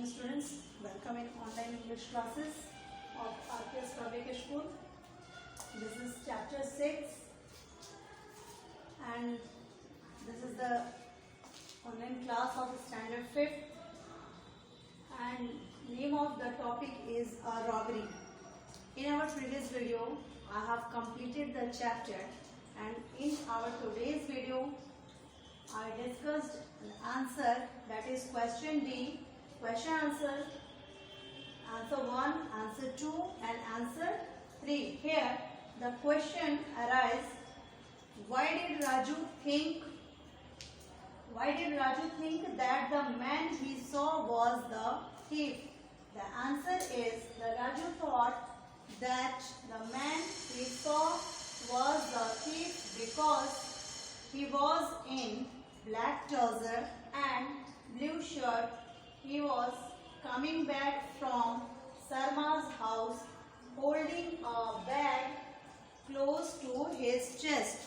students, welcome in online English classes of RPS Public School. This is chapter 6 and this is the online class of standard 5th and name of the topic is robbery. In our previous video I have completed the chapter and in our today's video I discussed an answer, that is question D, question answer 1, answer 2 and answer 3. Here the question arises, why did Raju think that the man he saw was the thief? The answer is that Raju thought that the man he saw was the thief because he was in black trouser and blue shirt. He was coming back from Sarma's house holding a bag close to his chest.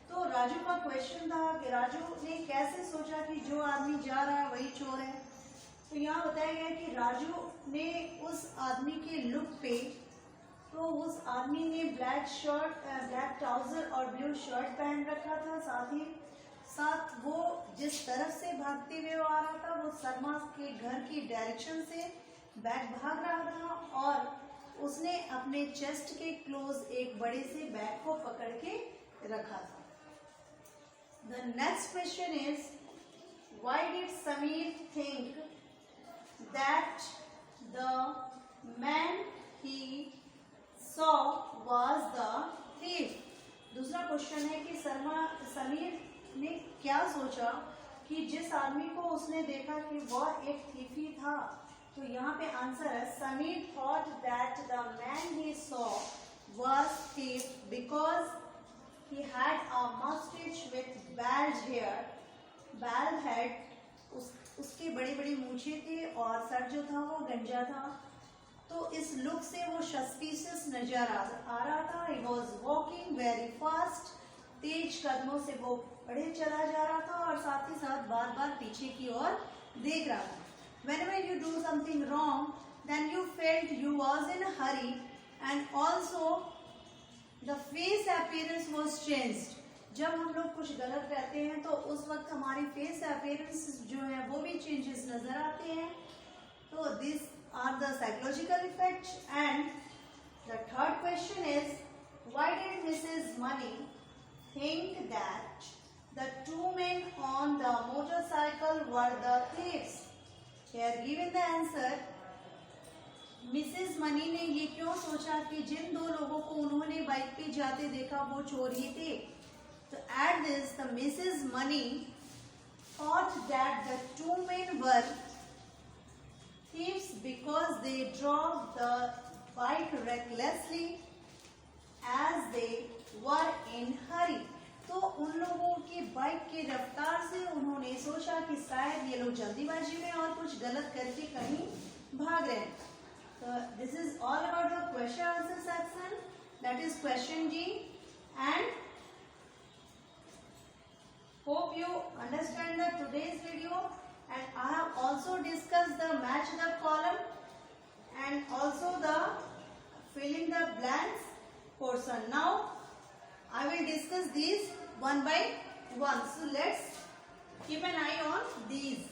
तो राजू का question था कि राजू ने कैसे सोचा कि जो आदमी जा रहा है वही चोर है। तो यहाँ बताया गया कि राजू ने उस आदमी के लुक पे, तो उस आदमी ने ब्लैक ट्राउजर और ब्लू शर्ट पहन रखा था, साथ वो जिस तरफ से भागते हुए आ रहा था वो शर्मा के घर की डायरेक्शन से बैग भाग रहा था और उसने अपने चेस्ट के क्लोज एक बड़े से बैग को पकड़ के रखा था। The next question is, why did Sameer think that the man he saw was the thief? दूसरा क्वेश्चन है कि समीर ने क्या सोचा कि जिस आदमी को उसने देखा कि वह एक thief ही था। तो यहाँ पे आंसर है, Sameer thought that the man he saw was thief because he had a mustache with bald hair, bald head, उसके बड़ी बड़ी मूछे थे और सर जो था वो गंजा था। तो इस लुक से वो सस्पिशियस नजर आ रहा था। He was walking very fast, तेज कदमों से वो बढ़े चला जा रहा था और साथ ही साथ बार बार पीछे की ओर देख रहा था। Whenever you do something wrong, then you felt you was in a hurry and also the face appearance was changed. जब हम लोग कुछ गलत करते हैं तो उस वक्त हमारी फेस appearance जो है वो भी changes नजर आते हैं। तो these are the psychological effects. And the third question is, why did Mrs. Money think that the two men on the motorcycle were the thieves? Here given the answer, Mrs money ने ये क्यों सोचा कि जिन दो लोगों को उन्होंने bike पे जाते देखा वो चोर ही थे। तो at this the Mrs money thought that the two men were thieves because they drove the bike recklessly as they were in hurry. तो उन लोगों की बाइक की रफ्तार से उन्होंने सोचा कि शायद ये लोग जल्दीबाजी में और कुछ गलत करके कहीं भाग रहे हैं। So this is all about the question answer section, that is question G, and hope you understand the today's video, and I have also discussed the match the column and also the fill in the blanks portion. Now I will discuss these one by one. So let's keep an eye on these.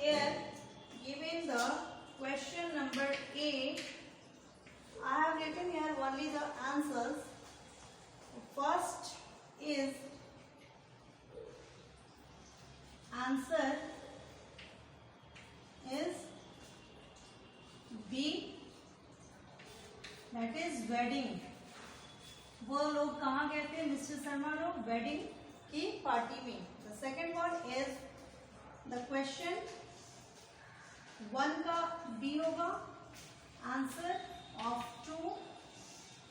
Here, given the question number A, I have written here only the answers. First is answer is B, that is wedding. वो लोग कहाँ गए थे mister Sharma लोग? Wedding की party में. The second one is the question 1 का B होगा, आंसर of 2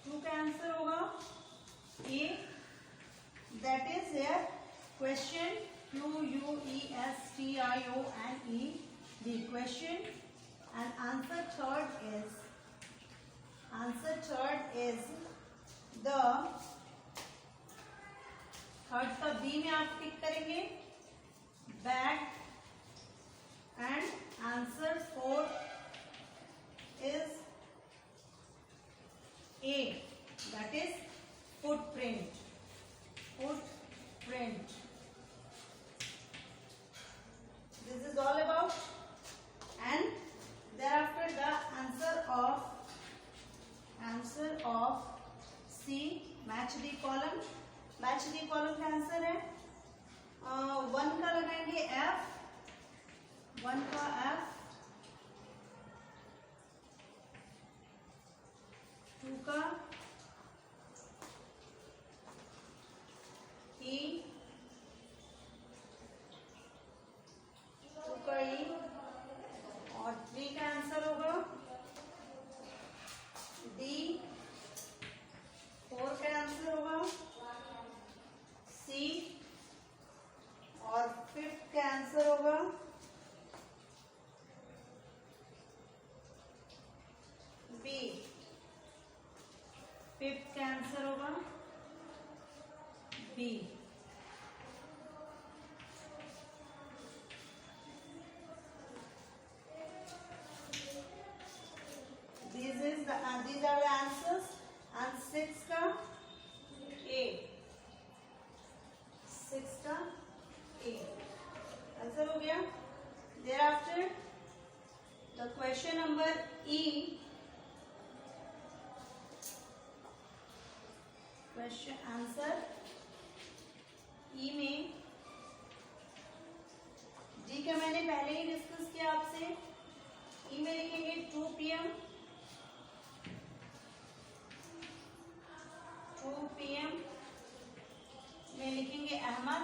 टू का आंसर होगा A, that is here question QUESTIONE the question, and answer third is the third का बी में आप टिक करेंगे bag, and answer fourth is A, that is footprint. This is all about, and thereafter the answer of C, match the column का answer है 1 का लगाएंगे F, 1 का F, 2 का E, 2 का E, और 3 का आंसर होगा D, 4 का आंसर होगा C, और 5th का आंसर होगा B, 5th का आंसर होगा B. These are the answers, and 6 का A, 6 का A आंसर हो गया. Thereafter the question number E, question answer E में डी का मैंने पहले ही डिस्कस किया आपसे. ई में लिखेंगे 2 PM में लिखेंगे अहमद,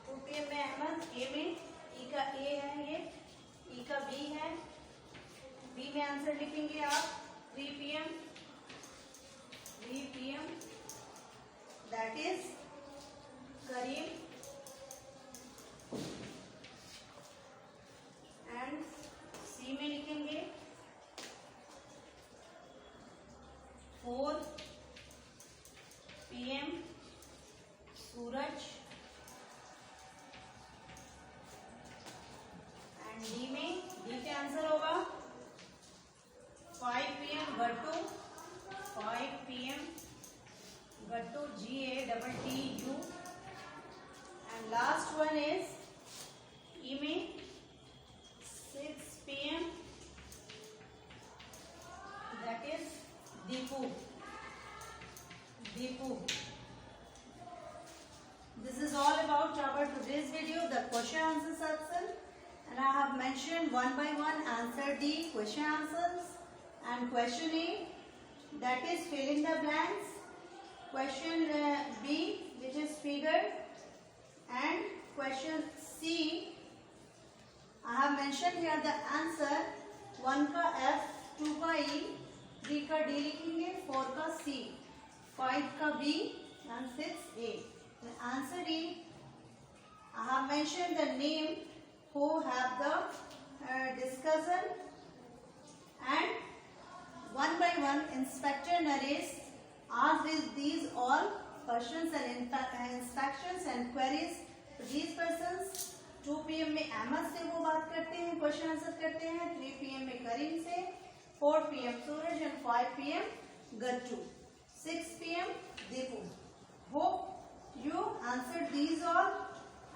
2 PM में अहमद. ए में ई का ए है, ये ई का बी है. बी में आंसर लिखेंगे आप 3 PM, that is Kareem, and C में लिखेंगे 4 PM सूरज, एंड डी में डी के आंसर होगा 5 PM Gattu, 5 PM Gattu, GATTU, and last one is E में 6 PM, that is Deepu. This is all about our today's video, the question answer section, and I have mentioned one by one answer D question answers, and question A, that is fill in the blanks, question B, which is figure, and question C, I have mentioned here the answer. 1 का F, 2 का E, 3 का D लिखेंगे, 4 का C, 5 का B, and 6 A. The answer E, I have mentioned the name who have the discussion, and one by one Inspector Naresh asked these all questions and inspections and queries to these persons. 2 PM में अहमद से वो बात करते हैं, question answer करते हैं. 3 PM में करीम से, 4 PM Suraj, and 5 PM Gattu, 6 PM Deepu. Hope you answered these all,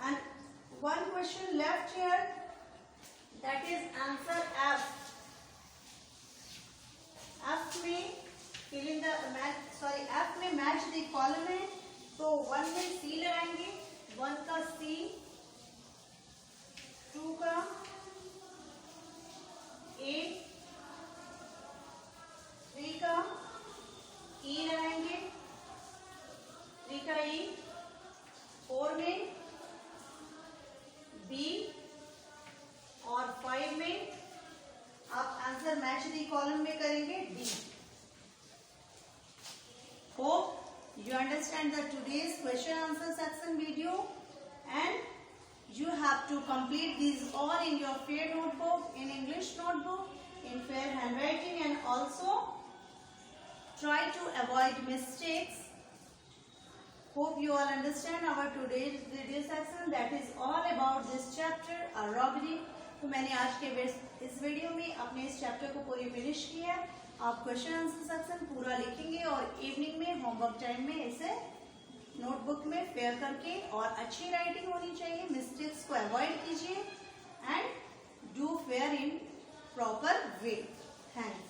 and one question left here, that is answer F. F में fill in the F में match the column है, तो 1 में C लगाएंगे, 1 का C, 2 का A, 3 का E लगाएंगे, 3 का E, 4 में B, और 5 में आप answer match you understand the today's question answer section video, and you have to complete these all in your fair notebook, in English notebook, in fair handwriting, and also try to avoid mistakes. Hope you all understand our today's video section, that is all about this chapter, a robbery. तो मैंने आज के इस video में अपने इस chapter को पूरी फिनिश किया। आप क्वेश्चन आंसर सेक्शन पूरा लिखेंगे और इवनिंग में होमवर्क टाइम में इसे नोटबुक में फेयर करके, और अच्छी राइटिंग होनी चाहिए, मिस्टेक्स को अवॉइड कीजिए and do fair in proper way. Thanks.